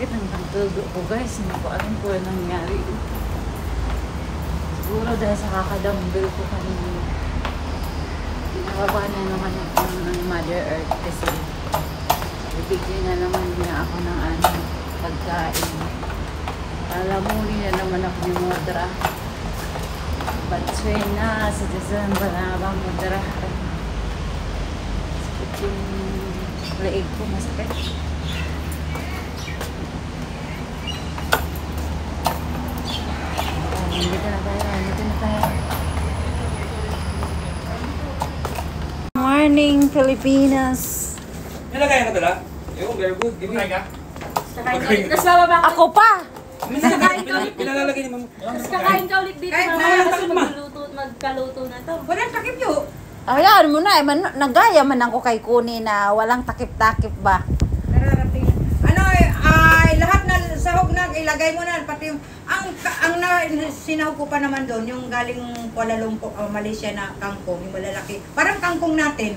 Sakit ng pagtudo ko guys. Hindi ko alam kung ano nangyari. Siguro dahil sa kakadambil ko kanina. Pinakaba na naman ako ng Mother Earth kasi bibigyan na naman niya ako ng pagkain. Alamuli na naman ako ni Modra. Batsway na sa Diyos Banabang Modra. Sakit yung leeg ko, masakit. Dito na tayo. Morning, Pilipinas. Nilagay ka dala? Yung very good. Give me ka. Tapos bababa ka. Ako pa! Pinalalagay ni mama. Tapos kakain ka ulit dito. Mamaya kasi magkaluto na to. Walang takip yun. Ayan mo na, nagaya man ako kay Kuni na walang takip-takip ba? Nararating. Ano lahat na sahog na ilagay mo na pati yung sinahog ko pa naman doon yung galing Kuala Lumpur, Malaysia na kangkong, yung malalaki. Parang kangkong natin.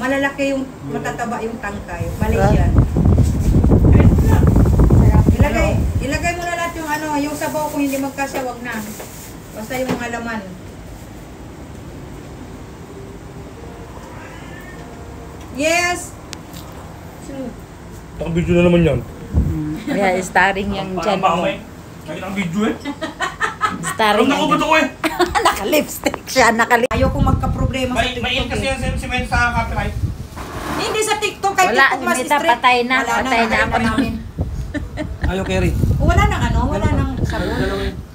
Malalaki yung matataba yung tangkay, Malaysian. Ilagay mo na lahat yung yung sabaw kung hindi magkasya, wag na. Basta yung mga laman. Yes. Naka-video na naman yan. Kaya starring yung dyan mo. Nakita ang video eh. Starring Alam na ko ba ito ko eh? Naka-lipstick siya, Ayoko magka-problema sa TikTok. May kasi yung cement sa copyright. Hindi sa TikTok, kay Wala, TikTok mas Mita, strict. patay na, Wala patay na. namin. Ayaw, Kerry. Wala nang wala nang sabon.